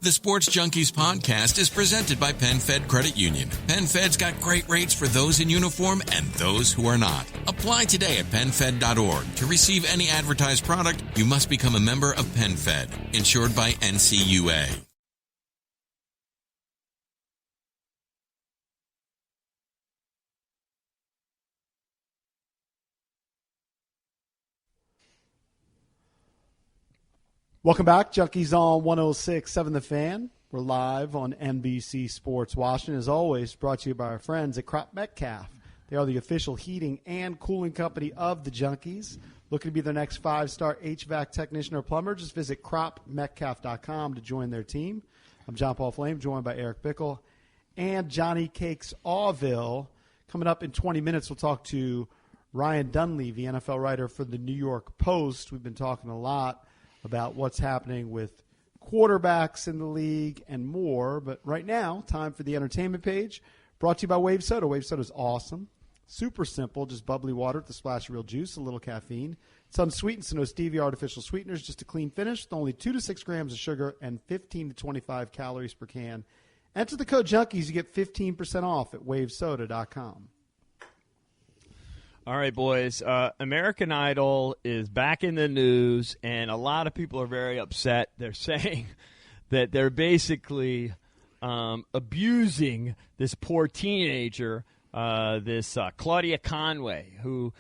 The Sports Junkies podcast is presented by PenFed Credit Union. PenFed's got great rates for those in uniform and those who are not. Apply today at PenFed.org. To receive any advertised product, you must become a member of PenFed, insured by NCUA. Welcome back, Junkies on 106.7 The Fan. We're live on NBC Sports Washington. As always, brought to you by our friends at Crop Metcalf. They are the official heating and cooling company of the Junkies. Looking to be their next 5-star HVAC technician or plumber? Just visit cropmetcalf.com to join their team. I'm John Paul Flame, joined by Eric Bickle and Johnny Cakes Allville. Coming up in 20 minutes, we'll talk to Ryan Dunleavy, NFL writer for the New York Post. We've been talking a lot about what's happening with quarterbacks in the league and more. But right now, time for the entertainment page, brought to you by Wave Soda. Wave Soda is awesome. Super simple, just bubbly water with a splash of real juice, a little caffeine. It's unsweetened, so no stevia, artificial sweeteners, just a clean finish with only 2 to 6 grams of sugar and 15 to 25 calories per can. Enter the code Junkies, you get 15% off at wavesoda.com. All right, boys. American Idol is back in the news, and a lot of people are very upset. They're saying that they're basically abusing this poor teenager, this Claudia Conway, who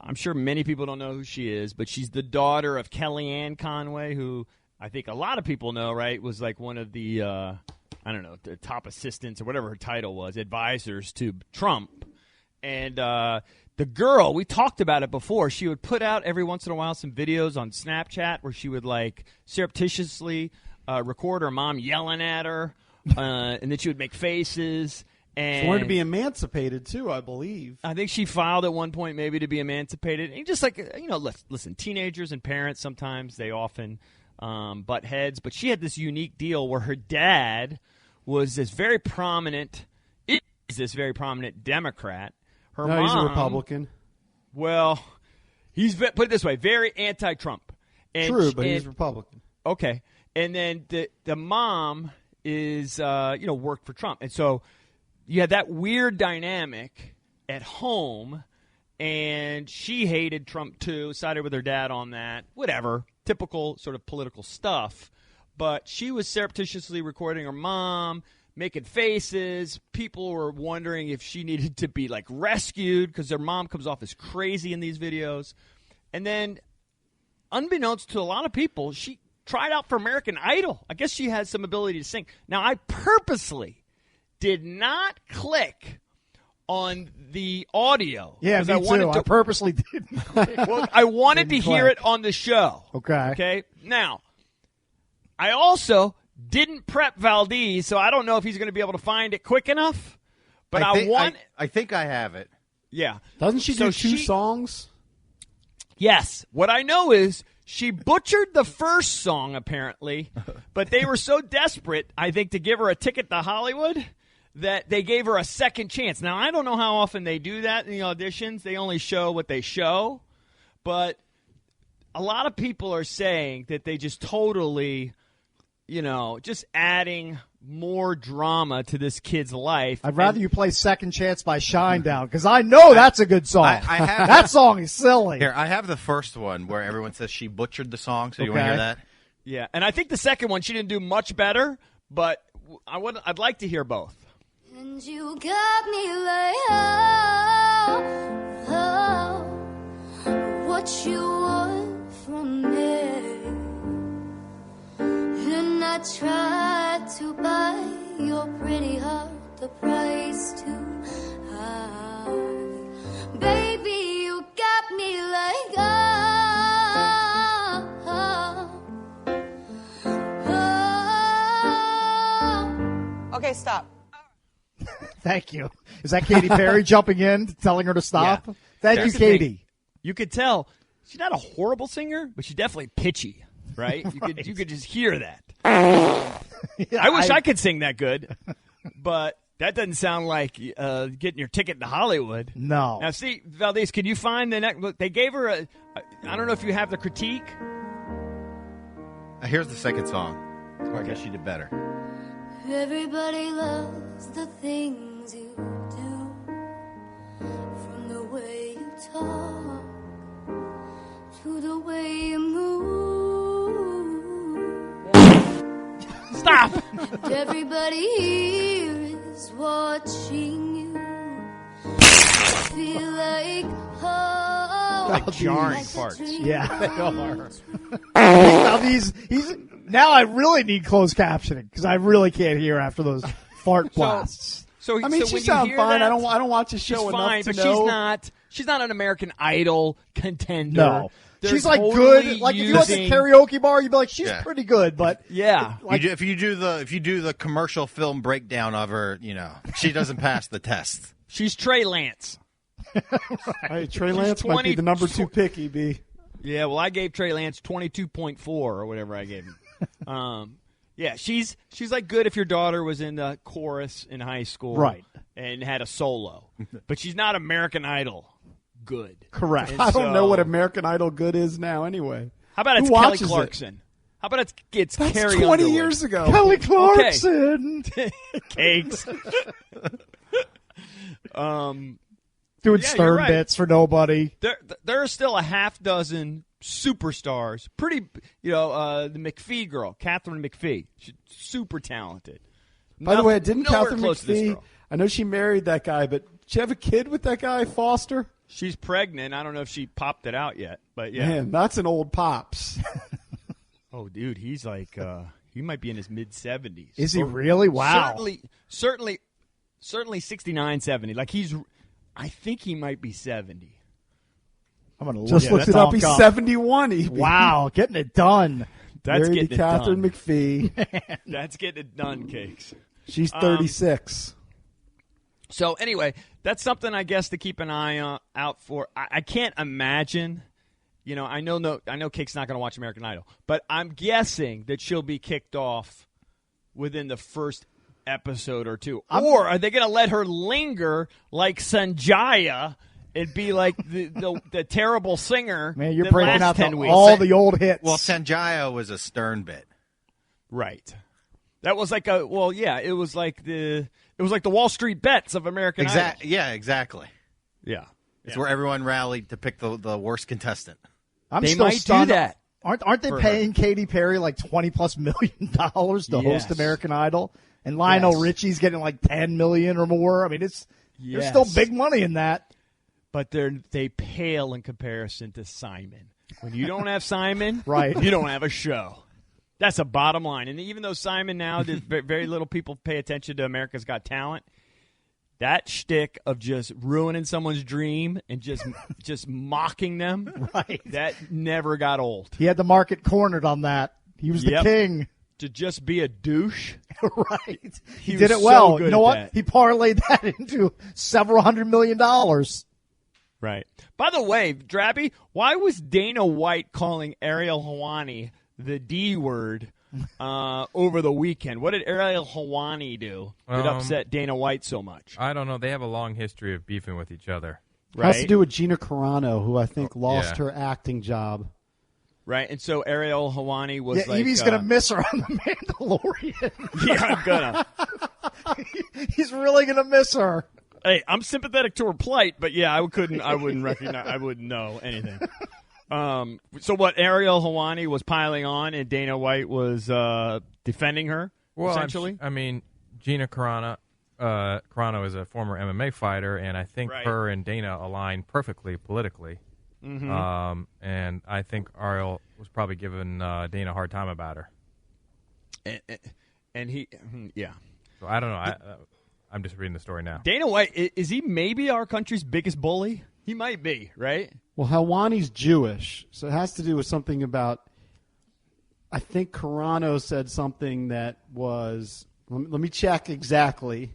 I'm sure many people don't know who she is, but she's the daughter of Kellyanne Conway, who I think a lot of people know, right, was like one of the, the top assistants or whatever her title was, advisors to Trump. And the girl, we talked about it before, she would put out every once in a while some videos on Snapchat where she would like surreptitiously record her mom yelling at her, and then she would make faces. And she wanted to be emancipated too, I believe. I think she filed at one point maybe to be emancipated. And just like, listen, teenagers and parents, sometimes they often butt heads. But she had this unique deal where her dad was this very prominent Democrat. Her mom, he's a Republican. Well, he's, put it this way, very anti-Trump. True, but he's Republican. Okay. And then the mom is, worked for Trump. And so you had that weird dynamic at home, and she hated Trump too, sided with her dad on that, whatever, typical sort of political stuff. But she was surreptitiously recording her mom, making faces. People were wondering if she needed to be, like, rescued because their mom comes off as crazy in these videos. And then, unbeknownst to a lot of people, she tried out for American Idol. I guess she has some ability to sing. Now, I purposely did not click on the audio. Yeah, me too. I purposely didn't. Well, I wanted to hear it on the show. Okay. Now, I also didn't prep Valdez, so I don't know if he's going to be able to find it quick enough. But I think I have it. Yeah. Doesn't she do two songs? Yes. What I know is she butchered the first song, apparently, but they were so desperate, I think, to give her a ticket to Hollywood that they gave her a second chance. Now, I don't know how often they do that in the auditions. They only show what they show. But a lot of people are saying that they just totally, just adding more drama to this kid's life. I'd rather you play Second Chance by Shinedown, because I know that's a good song. I have that song is silly. Here, I have the first one where everyone says she butchered the song, so you want to hear that? Yeah, and I think the second one she didn't do much better, but I'd like to hear both. And you got me like, what you want from me. And I tried to buy your pretty heart, the price too high. Baby, you got me like, Okay, stop. Thank you. Is that Katy Perry jumping in, telling her to stop? Yeah. Thank you, Katy. You could tell she's not a horrible singer, but she's definitely pitchy, right? You could just hear that. Yeah, I wish I could sing that good, but that doesn't sound like getting your ticket to Hollywood. No. Now, see, Valdez, can you find the next? Look, they gave her I don't know if you have the critique. Here's the second song. I guess she did better. Everybody loves the things you do, from the way you talk to the way you move. Stop! And everybody here is watching you. Feel like home. Like jarring like a farts. dream. Yeah, they are. Now I really need closed captioning because I really can't hear after those fart blasts. So I mean, so she when you sounds hear fine. that, I don't watch the she's show fine, enough to but know. she's not an American Idol contender. No. They're She's like totally good. Like if you went to using- karaoke bar, you'd be like, she's Yeah. pretty good, but Yeah. If you do the commercial film breakdown of her, she doesn't pass the test. She's Trey Lance. Hey, Trey Lance might be the number 2 pick, EB. Yeah, well, I gave Trey Lance 22.4 or whatever I gave him. Yeah, she's like good if your daughter was in the chorus in high school, Right. and had a solo, but she's not American Idol good. correct. And I don't know so- what American Idol good is now anyway. How about it's Who Kelly watches it? Clarkson? How about it's That's Carrie 20 Underwood? years ago. Kelly Clarkson Cakes. doing Yeah, you're stern right. bits for nobody. There are still a half dozen superstars. Pretty, the McPhee girl, Catherine McPhee. She's super talented. By the way, didn't Nowhere Catherine close to this McPhee? girl. I know she married that guy, but did she have a kid with that guy, Foster? She's pregnant. I don't know if she popped it out yet, but yeah. Man, that's an old pops. Oh, dude, he's like he might be in his mid 70s. Is he really? Wow. Certainly 69, 70. Like I think he might be 70. I'm gonna Just look looked it up. He's up. 71. EB. Wow, getting it done. That's Married getting to it Catherine done. McPhee. That's getting it done, Cakes. She's 36. So anyway, that's something I guess to keep an eye out for. I can't imagine. I know Cake's not going to watch American Idol, but I'm guessing that she'll be kicked off within the first episode or two. Or are they going to let her linger like Sanjaya and be like the terrible singer? Man, you're that breaking last out 10 weeks? all the old hits. Well, Sanjaya was a stern bit. Right. That was like it was like the Wall Street Bets of American Idol. Yeah, exactly. Yeah. It's where everyone rallied to pick the worst contestant. I'm They still might do stunned. that. Aren't they for paying Katy Perry like $20+ million to Yes. host American Idol? And Lionel Yes. Richie's getting like $10 million or more. I mean, there's Yes. still big money in that. But they pale in comparison to Simon. When you don't have Simon, Right. you don't have a show. That's a bottom line. And even though Simon now, very little people pay attention to America's Got Talent, that shtick of just ruining someone's dream and just mocking them, Right. that never got old. He had the market cornered on that. He was the Yep. king. To just be a douche. Right. He was did it so well. good You know at what? that. He parlayed that into several $100 million. Right. By the way, Drabby, why was Dana White calling Ariel Helwani the D word over the weekend? What did Ariel Helwani do that upset Dana White so much? I don't know. They have a long history of beefing with each other. Right. Has to do with Gina Carano, who I think lost yeah. her acting job. Right. And so Ariel Helwani was Yeah, like, Evie's going to miss her on the Mandalorian. yeah, I'm gonna. He's really going to miss her. Hey, I'm sympathetic to her plight, but yeah, I wouldn't recognize, I wouldn't know anything. So what? Ariel Helwani was piling on, and Dana White was defending her. Well, essentially, I mean, Gina Carano is a former MMA fighter, and I think Right. her and Dana align perfectly politically. Mm-hmm. And I think Ariel was probably giving Dana a hard time about her. and he, yeah. So I don't know. I'm just reading the story now. Dana White, is he maybe our country's biggest bully? He might be, right? Well, Helwani's Jewish, so it has to do with something about. I think Carano said something that was. Let me check exactly.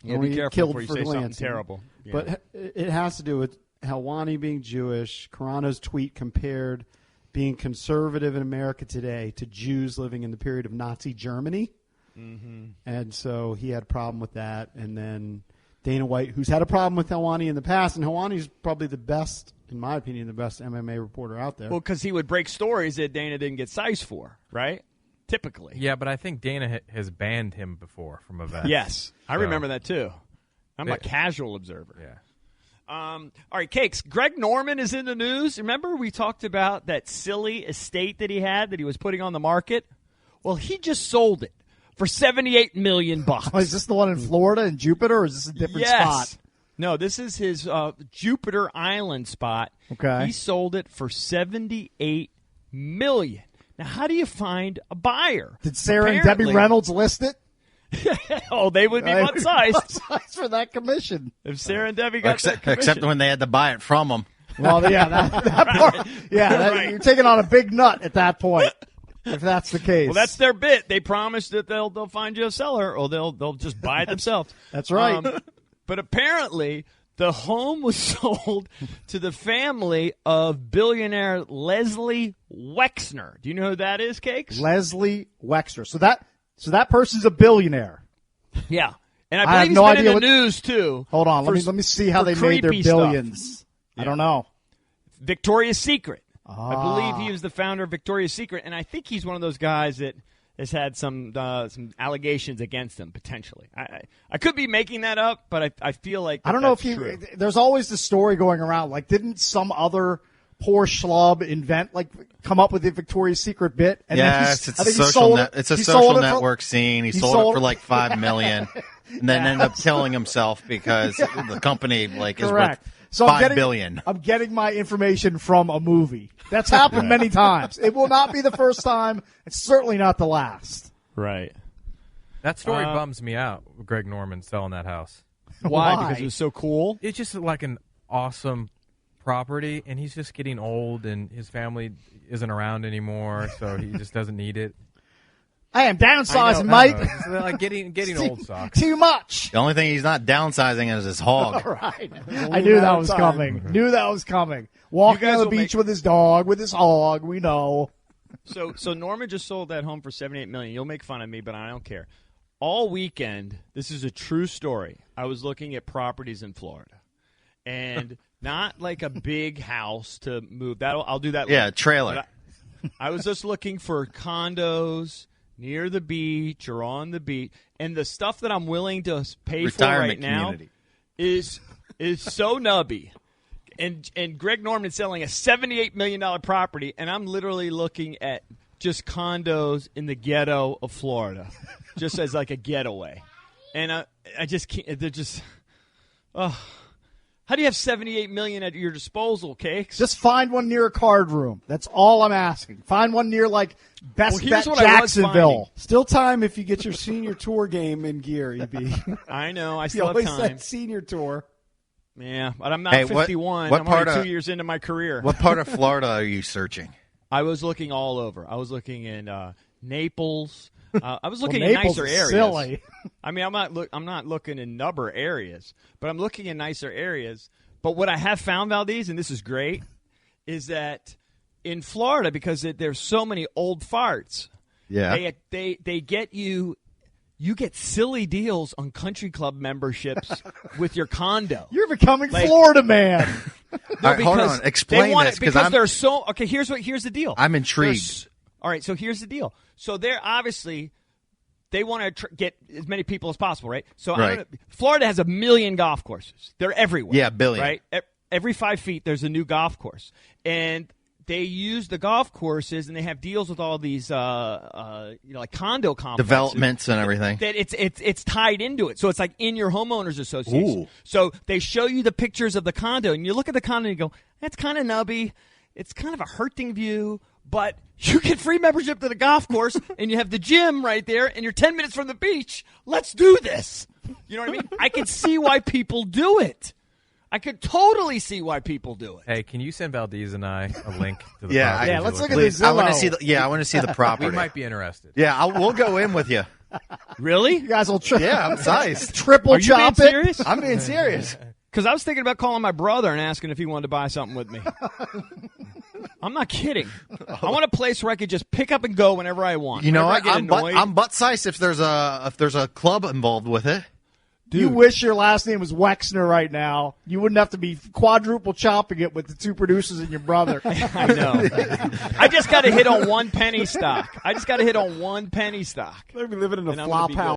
Yeah, Don't be get careful killed before you for say something glancing. terrible. Yeah. But it has to do with Helwani being Jewish. Carano's tweet compared being conservative in America today to Jews living in the period of Nazi Germany. Mm-hmm. And so he had a problem with that. And then Dana White, who's had a problem with Helwani in the past, and Helwani's probably the best, in my opinion, the best MMA reporter out there. Well, because he would break stories that Dana didn't get sized for, right? typically. Yeah, but I think Dana has banned him before from events. Yes, I So- remember that too. I'm a Yeah. casual observer. Yeah. All right, Cakes. Greg Norman is in the news. Remember we talked about that silly estate that he had that he was putting on the market? Well, he just sold it for $78 million. Oh, is this the one in Florida in Jupiter, or is this a different spot? No, this is his Jupiter Island spot. Okay. He sold it for $78 million. Now, how do you find a buyer? Did Sarah and Debbie Reynolds list it? Oh, they would be butt sized Butt-sized for that commission. if Sarah and Debbie got that commission. Except when they had to buy it from him. Well, yeah, that part. Yeah, Right. you're taking on a big nut at that point, if that's the case. Well, that's their bit. They promise that they'll find you a seller, or they'll just buy it themselves. That's right. But apparently, the home was sold to the family of billionaire Leslie Wexner. Do you know who that is, Cakes? Leslie Wexner. So that person's a billionaire. Yeah, and I I have believe no he's been idea in what- the news too. Hold on, for- let me see how for they made their creepy stuff. billions. I don't know. Victoria's Secret. I believe he was the founder of Victoria's Secret, and I think he's one of those guys that has had some allegations against him potentially. I could be making that up, but I feel like I don't know if that's true. there's always the story going around. Like, didn't some other poor schlub come up with the Victoria's Secret bit? And then Yes, I think he sold it- it's a he sold social it for- network scene. He he sold sold it for it- like $5 million, and then ended up killing himself because the company is Correct. worth So $5 billion. I'm getting my information from a movie. That's happened many times. It will not be the first time. It's certainly not the last. Right. That story bums me out, Greg Norman selling that house. Why? Why? Because it was so cool? It's just like an awesome property, and he's just getting old, and his family isn't around anymore, so he just doesn't need it. I am downsizing, I Mike. know. It's like getting old sucks. Too much. The only thing he's not downsizing is his hog. Right. I knew that was coming. Knew that was coming. Walking guys on the will beach with his dog, with his hog. We know. So Norman just sold that home for $78 million. You'll make fun of me, but I don't care. All weekend, this is a true story. I was looking at properties in Florida, and not like a big house to move. I'll do that. Yeah, later. trailer. But I was just looking for condos near the beach or on the beach, and the stuff that I'm willing to pay for right Retirement now community. is so nubby. And Greg Norman's selling a $78 million property, and I'm literally looking at just condos in the ghetto of Florida, just as like a getaway. And I just can't. They're just. How do you have $78 million at your disposal, Cakes? Just find one near a card room. That's all I'm asking. Find one near, like, Best Well, here's Bet what I was Jacksonville. Still time if you get your senior tour game in gear, EB. I know. I You still have always time. said senior tour. Yeah, but I'm not Hey, what 51. I'm part only of- 2 years into my career. What part of Florida are you searching? I was looking all over. I was looking in Naples. I was looking Well, in Naples nicer is areas. silly. I mean, I'm not looking in nubber areas, but I'm looking in nicer areas. But what I have found, Valdez, and this is great, is that in Florida, because there's so many old farts, they get you. You get silly deals on country club memberships with your condo. You're becoming Florida man. All right, hold on. Explain this because they're so okay. Here's the deal. I'm intrigued. All right, so here's the deal. So they're obviously they want to get as many people as possible, right? So Right. Florida has 1 million golf courses. They're everywhere. Yeah, billion. Right. Every 5 feet, there's a new golf course, and they use the golf courses, and they have deals with all these, like condo complexes, Developments and everything. That it's tied into it, so it's like in your homeowners association. Ooh. So they show you the pictures of the condo, and you look at the condo and you go, "That's kind of nubby. It's kind of a hurting view." But you get free membership to the golf course, and you have the gym right there, and you're 10 minutes from the beach. Let's do this. You know what I mean? I can see why people do it. I could totally see why people do it. Hey, can you send Valdez and I a link to the Yeah, property? Yeah, to let's look at at? this. I want to see. I want to see the property. We might be interested. Yeah, we'll go in with you. Really? You guys will Yeah, I'm sized. triple Are you being chop it. serious? I'm being serious. Because I was thinking about calling my brother and asking if he wanted to buy something with me. I'm not kidding. I want a place where I could just pick up and go whenever I want. You know Whenever what? I get annoyed. I'm butt sized if there's a club involved with it. You wish your last name was Wexner right now. You wouldn't have to be quadruple chopping it with the two producers and your brother. I know. I just got to hit on one penny stock. They'll be living in a flop house.